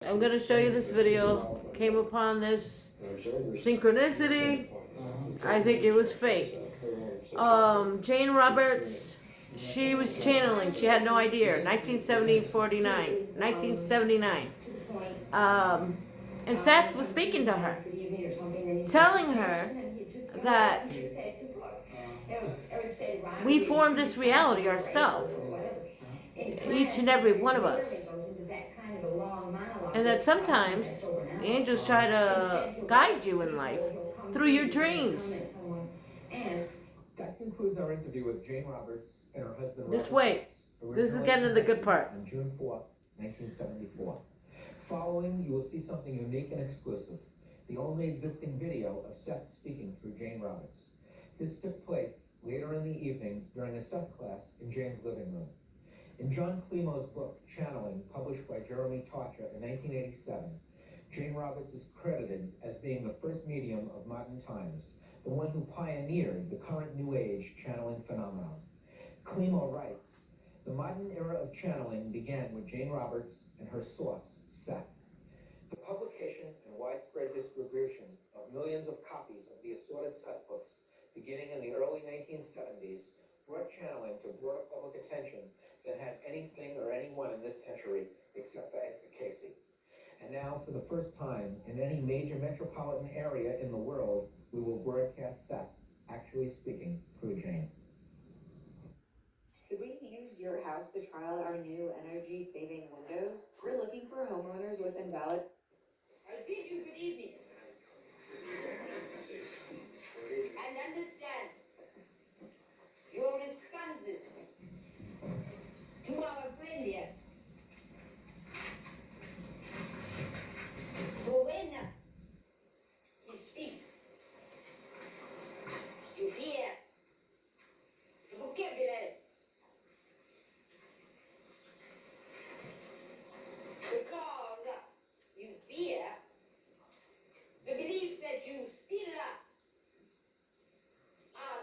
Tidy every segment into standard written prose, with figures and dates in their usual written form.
I'm going to show you this video. Came upon this synchronicity. I think it was fate. Jane Roberts, she was channeling. She had no idea. 1979. And Seth was speaking to her, telling her that we formed this reality ourselves, each and every one of us. And that sometimes the angels try to guide you in life through your dreams. That concludes our interview with Jane Roberts and her husband. Just wait. This is getting to the good part. On June 4th, 1974. Following, you will see something unique and exclusive. The only existing video of Seth speaking through Jane Roberts. This took place later in the evening during a Seth class in Jane's living room. In John Climo's book, Channeling, published by Jeremy Tarcher in 1987, Jane Roberts is credited as being the first medium of modern times, the one who pioneered the current New Age channeling phenomenon. Climo writes, the modern era of channeling began with Jane Roberts and her source, Seth. The publication and widespread distribution of millions of copies of the assorted Seth books, beginning in the early 1970s, brought channeling to broader public attention than had anything or anyone in this century except for Edgar Casey. And now, for the first time in any major metropolitan area in the world, we will broadcast Seth actually speaking through Jane. Could we use your house to trial our new energy-saving windows? We're looking for homeowners with invalid... I bid you good evening. And understand, your responses to our friend here. For when he speaks, you hear the vocabulary. Because you fear the beliefs that you still are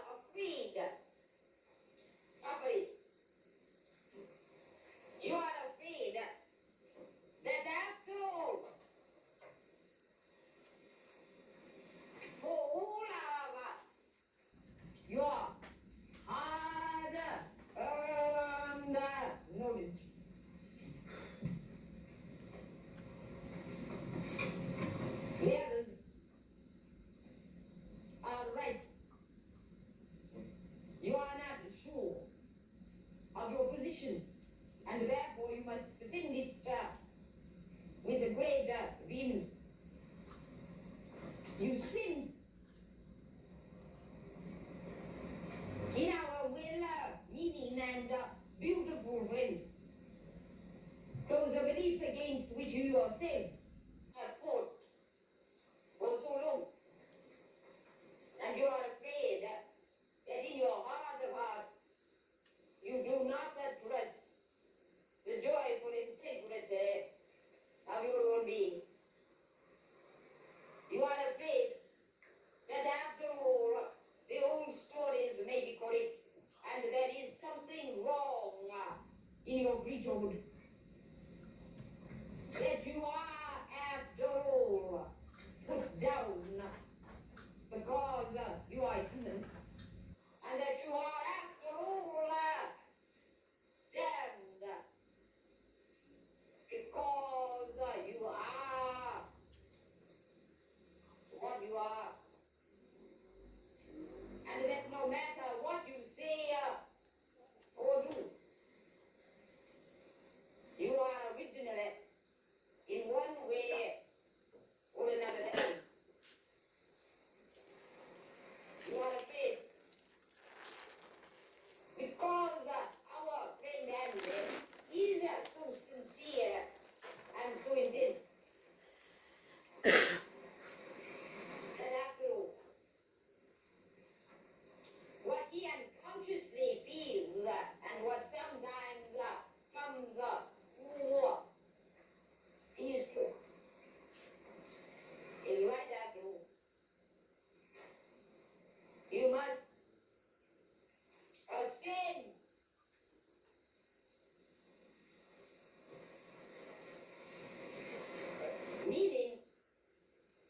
Meaning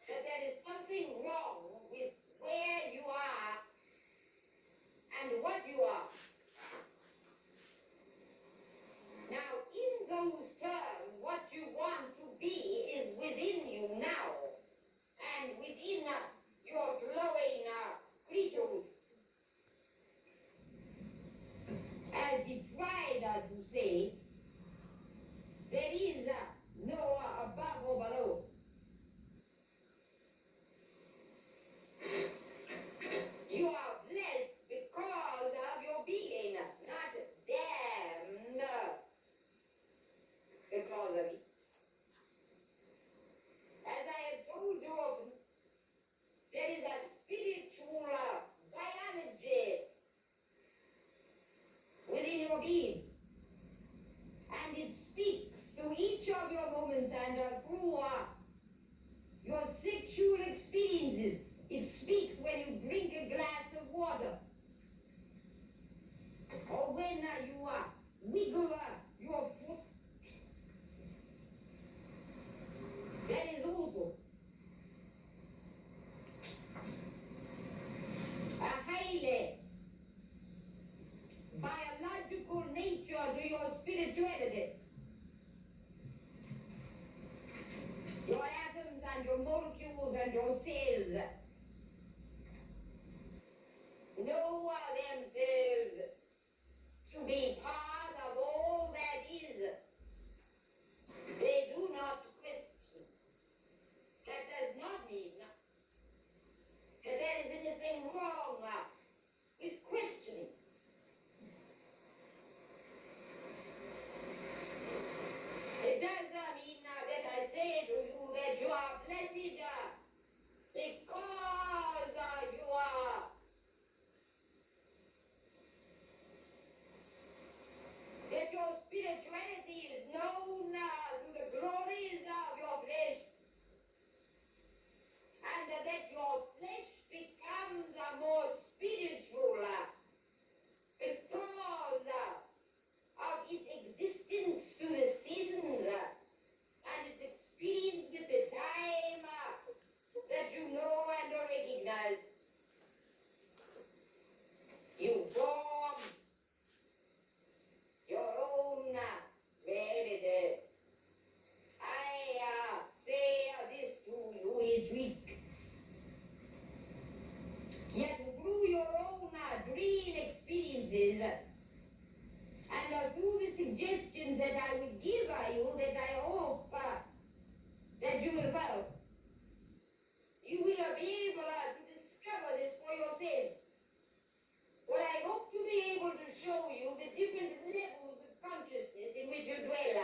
that there is something wrong with where you are and what you are. Now, in those terms, what you want to be is within you now and within your glowing creaturehood. As he tried to say, there is no above or below. You are blessed because of your being, not damned because of it. As I have told you often, there is a spiritual biology within your being. And it speaks to each of your moments and through your sexual experiences. It speaks when you drink a glass of water. Or when you wiggle your foot. That is also a highly biological nature to your spirituality. Your atoms and your molecules and your cells know themselves to be part of all that is. They do not question. That does not mean that there is anything wrong with questioning. It does not mean that I say to you that you are blessed because you are. That your spirituality is known to the glories of your flesh. And that your flesh becomes more spiritual because of its existence to the seasons and its experience with the time that you know and recognize. You form your own reality. I say this to you each week. Yet through your own dream experiences and through the suggestions that I will give you, that I hope that you will follow, you will be able to discover this for yourself. What I hope to be able to show you the different levels of consciousness in which you dwell.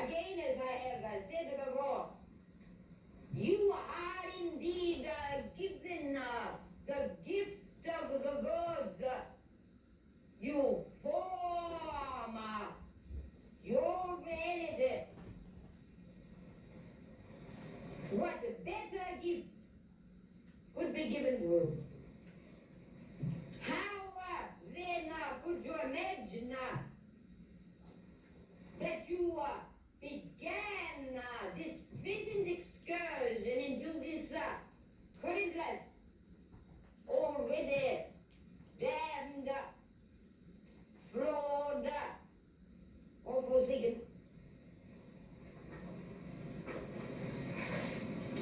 Again, as I have said before, you are indeed given the gift of the gods. You form your reality. What better gift could be given to you? How then could you imagine that you began this present excursion into this current life already damned, flawed, or forsaken?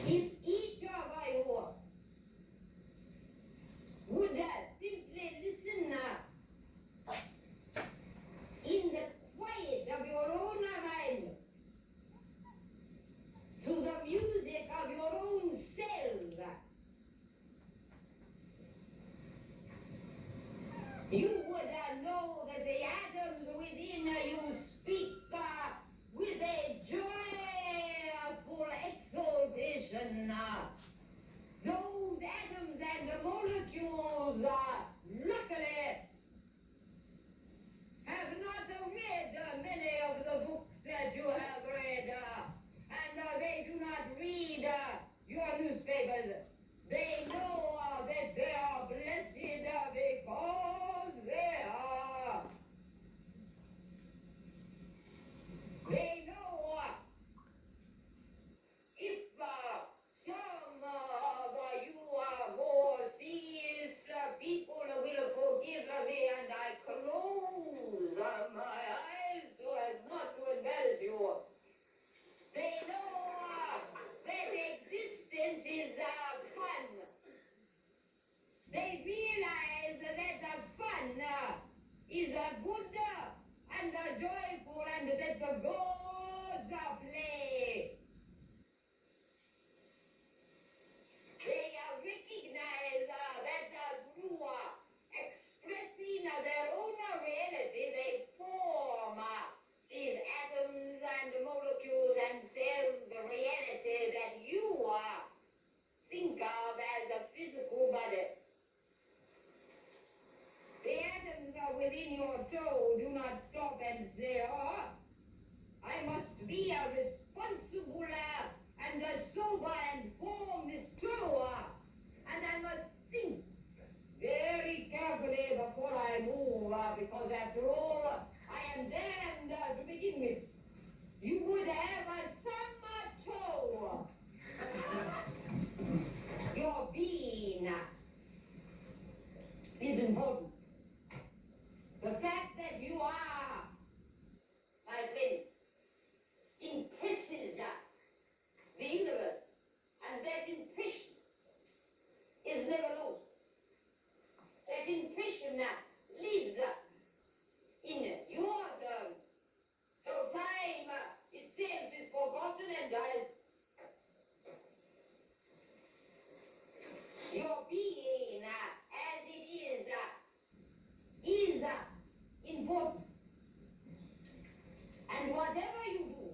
If each of you would simply listen in the quiet of your own mind to the music of your own cells, you would know that the atoms within you speak with a joyful exultation. Those atoms and the molecules, luckily, have not read many of the books that you have read, and they do not read your newspapers. They know that they are blessed because they are is good and joyful and that the gods play. They recognize that through expressing their own reality, they form these atoms and molecules and cells, the reality that you think of as a physical body. The atoms within your toe do not stop and say, oh, I must be a responsible and sober and form this toe, and I must think very carefully before I move, because after all, I am damned to begin with. You would have some toe. Your being is important. The fact that you are, my friend, impresses the universe, and that impression is never lost. That impression lives in your terms. So time itself is forgotten and dies. Your being as it is important. And whatever you do,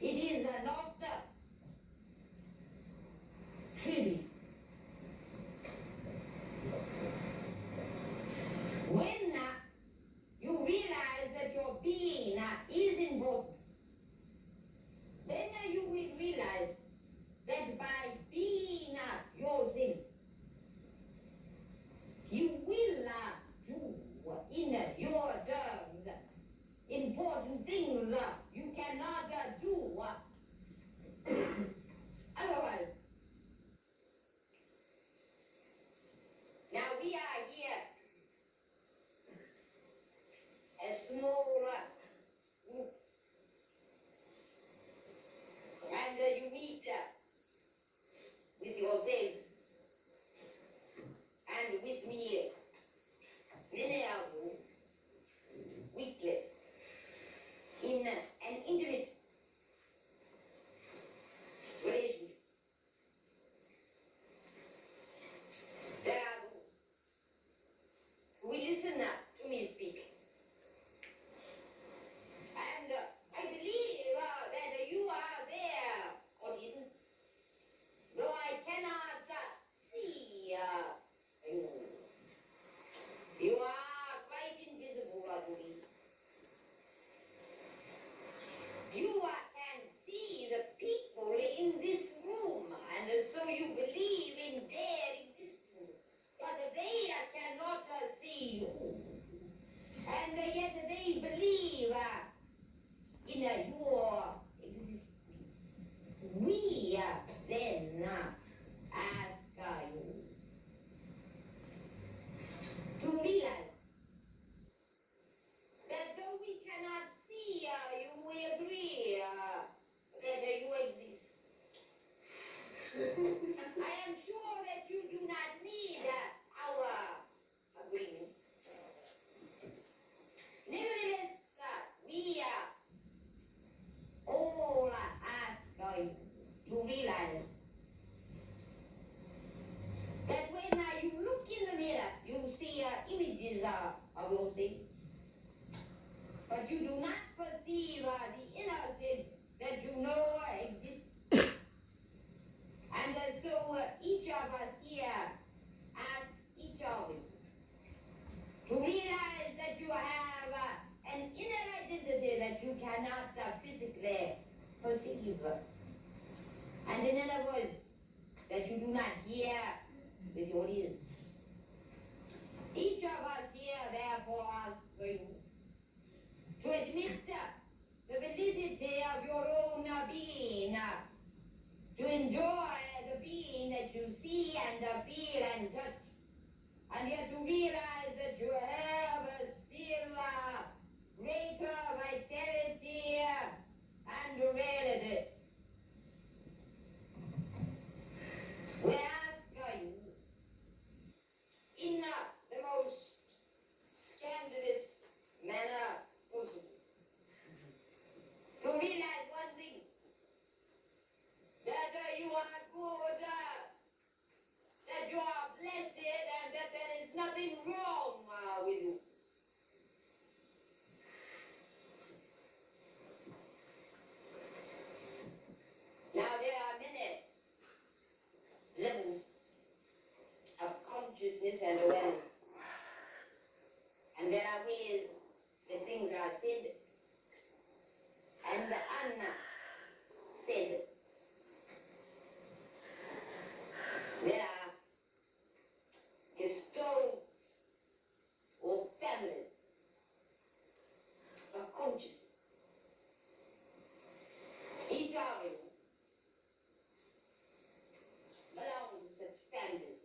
it is not trivial. When you realize that your being is important, then you will realize that by being yourself, you will do in your terms important things you cannot do otherwise. Now we are here, a small group, and you meet with yourself and with me, many of you, weekly, in an intimate relationship. There are those who listen to me speak. And I believe that you are there, audience, though I cannot see you. You are quite invisible to me. You can see the people in this room, and so you believe in their existence, but they cannot see you. And yet they believe in your existence. We then ask you to realize that though we cannot see you, we agree that you exist. I am sure that you do not need our agreement. Nevertheless, we all ask you to realize that when you look in the mirror, you see images of yourself. But you do not perceive the inner self that you know exists. And so each of us here asks each of you to realize that you have an inner identity that you cannot physically perceive. And in other words, that you do not hear with your ears. Each of us here therefore asks you to admit the validity of your own being, to enjoy the being that you see and feel and touch, and yet to realize that you have still greater vitality and reality. We ask you, in the most said, and Anna said, there are historians or families of consciousness. Each of you belongs to such families.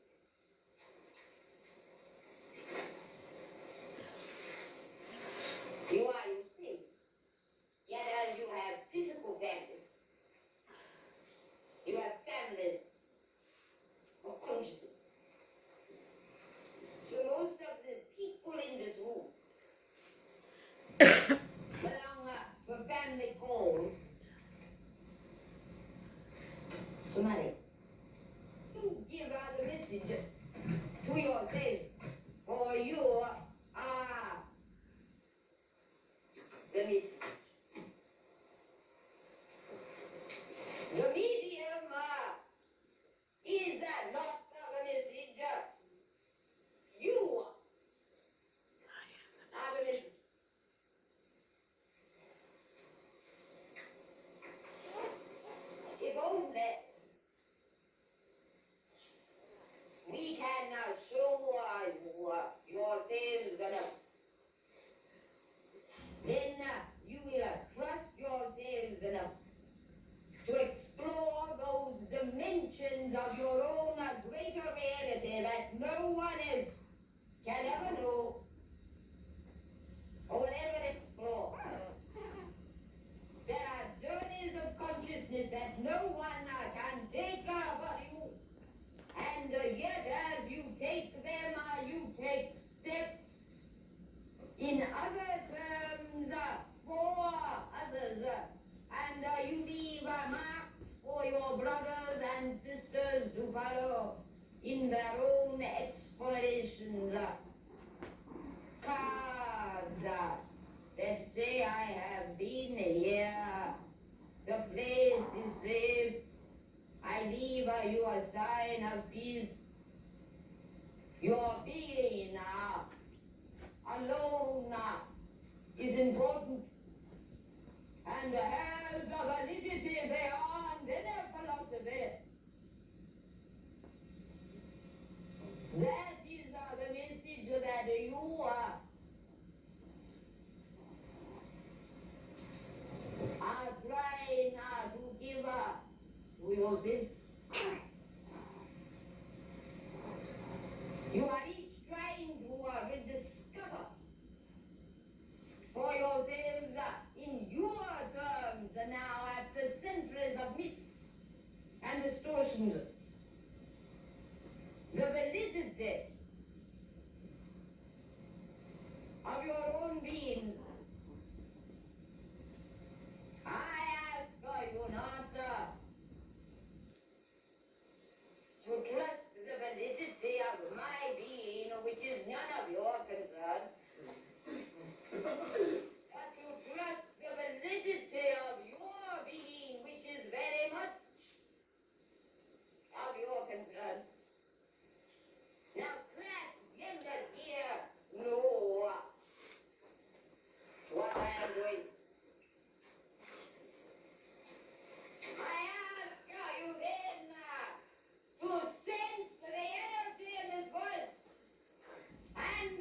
You are, you see, yet as you have physical families, you have families of consciousness. So most of the people in this room belong to a family called Somali. You give out the message to yourself, for you are the message. The medium is not the message. You are the message. If only we can show you yourselves enough, then you will trust yourselves enough to explore those dimensions of your own greater reality that no one else can ever know or will ever explore. There are journeys of consciousness that no one can take but you. And yet as you take them, you take steps in other terms for others. And you leave marks for your brothers and sisters to follow in their own explorations. Cards that say, I have been here, the place is safe, I leave you a sign of peace. Your being alone is important and has a validity beyond any philosophy. That is the message that you are trying to give to yourself. You are each trying to rediscover for yourselves in your terms now after centuries of myths and distortions the validity of your own being. I ask you not to trust the validity of my being, which is none of your concern, but to trust the validity of your being, which is very much of your concern. Now, class members here know what I am doing. I ask you then to sense the energy in this voice and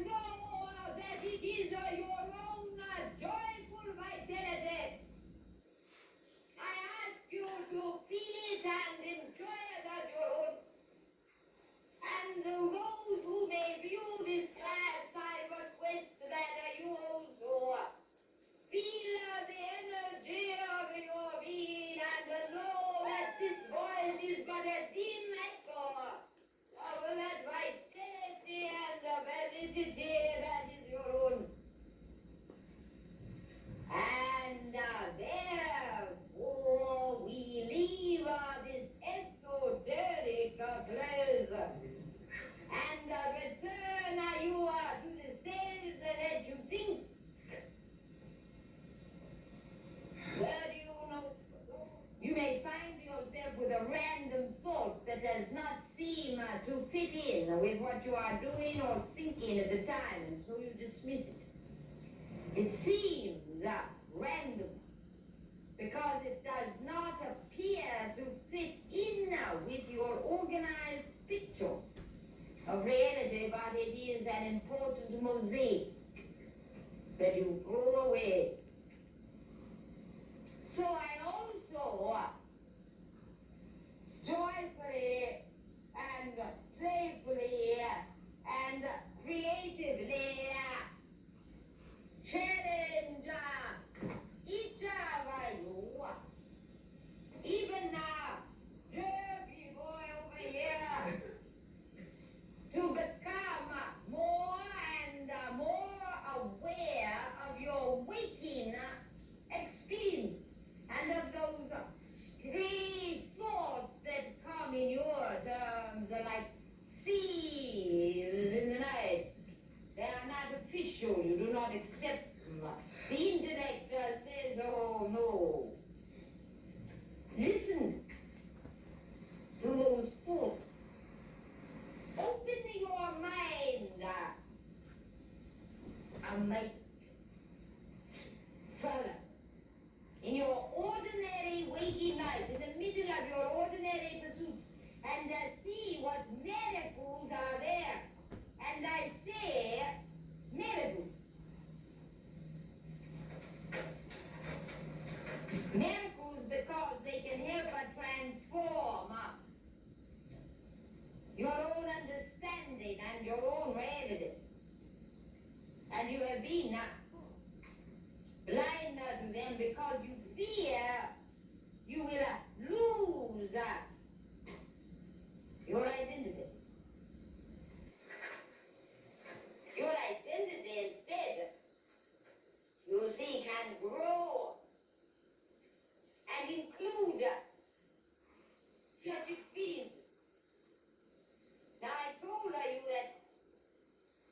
know that it is your own joyful vitality. I ask you to feel it and enjoy it as your own. And those who may view this class, I request that you also feel the energy of your being and know that this voice is but a dim echo of that vitality and validity that is your own. And therefore we leave this esoteric place and return you to the cells that you think. Where do you know? You may find yourself with a random thought that does not seem to fit in with what you are doing or thinking at the time, and so you dismiss it. It seems random because it does not appear to fit in with your organized picture of reality, but it is an important mosaic that you throw away. So I also joyfully and playfully and creatively challenge each of you, even the derby boy over here, to become more and more aware of your waking experience and of those stray thoughts that come in your terms like thieves in the night. They are not official. You do not accept them. The intellect says, oh no. Listen to those thoughts. Open your mind a mite further. In your ordinary waking life, in the middle of your ordinary pursuits, and see what miracles are there. And I say miracles. Miracles because they can help but transform your own understanding and your own reality. And you have been blind to them because you fear you will lose your identity. Your identity instead, you see, can grow and include such experiences. Now I told you that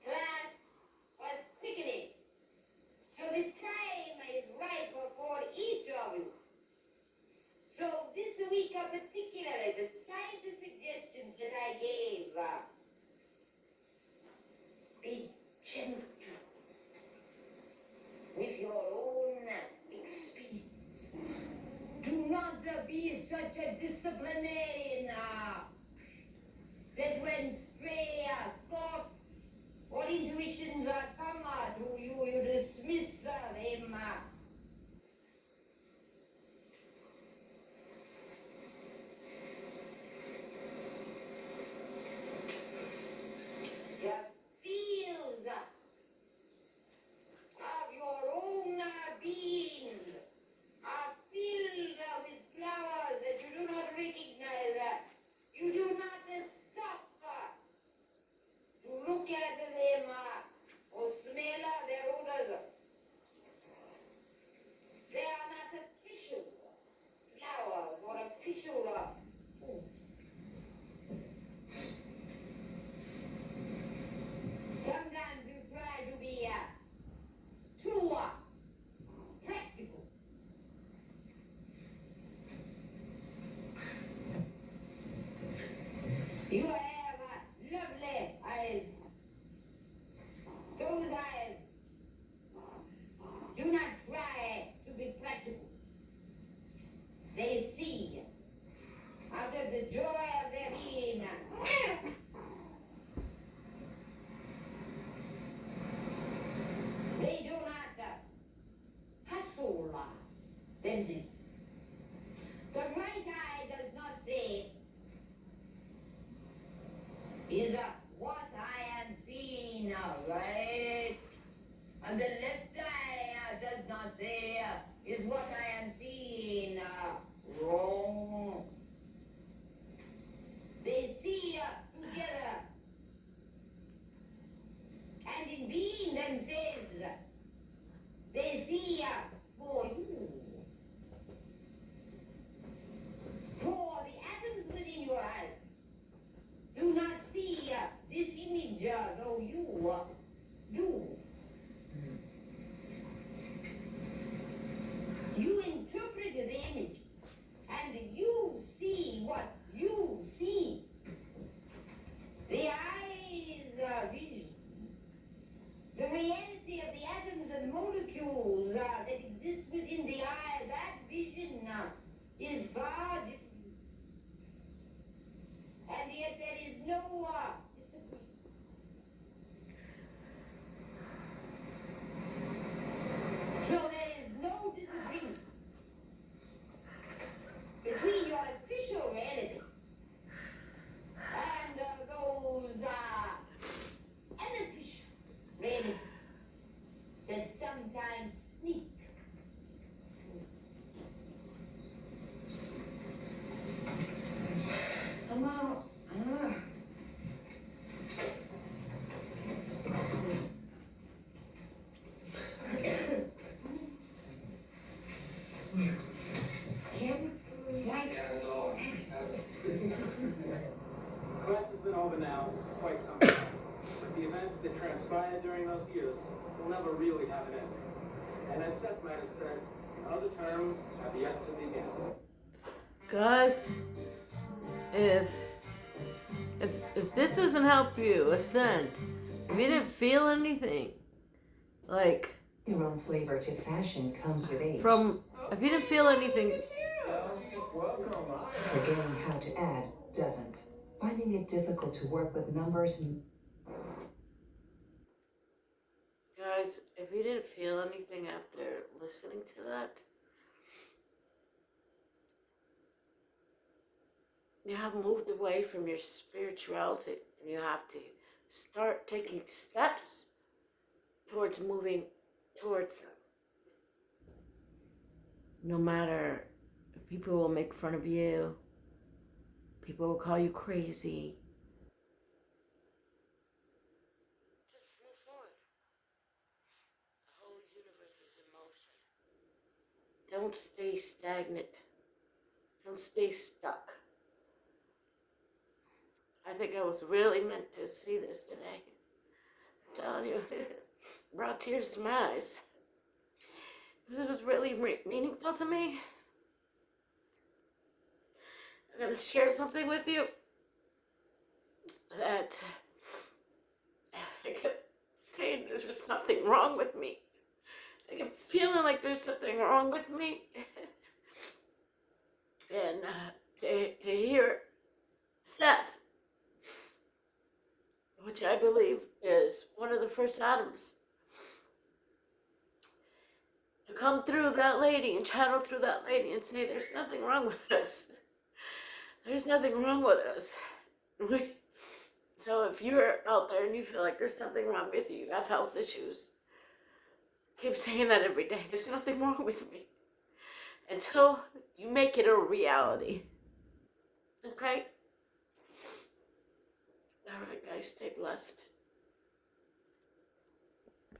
class was quickening, so the time is ripe for each of you. So this week particularly, besides the suggestions that I gave, be gentle with your own experience. Do not be such a disciplinarian that when stray thoughts or intuitions come to you, you dismiss them. The fields of your own being are filled with flowers that you do not recognize. You do not stop to look at them or smell their odors. They are not official flowers or official food. Sometimes you try to be too practical. You have lovely eyes. Those eyes do not try to be practical. They see out of the joy of their being. They do not hustle themselves. The right eye does not say, is what I am seeing right, and the left eye does not say, is what I am seeing wrong. They see together, and in being themselves, they see for you. For the atoms within your eyes do not see this image, though you do. You interpret the image, and you see what you see. The eyes vision. The reality of the atoms and molecules during those years will never really have an ending. And as Seth might have said, other terms have yet to begin. Guys, if if this doesn't help you ascend, if you didn't feel anything, like Your own flavor to fashion comes with age. if you didn't feel anything, Forgetting how to add doesn't. Finding it difficult to work with numbers and guys, if you didn't feel anything after listening to that, you have moved away from your spirituality, and you have to start taking steps towards moving towards them. No matter if people will make fun of you, people will call you crazy. Just move forward. The whole universe is in motion. Don't stay stagnant. Don't stay stuck. I think I was really meant to see this today. I'm telling you, it brought tears to my eyes. Because it was really meaningful to me. I'm going to share something with you that I kept saying there's something wrong with me. I kept feeling like there's something wrong with me. And to hear Seth, which I believe is one of the first Adams, to come through that lady and channel through that lady and say, there's nothing wrong with us. There's nothing wrong with us. So if you're out there and you feel like there's something wrong with you, you have health issues, keep saying that every day. There's nothing wrong with me. Until you make it a reality. Okay? All right, guys, stay blessed.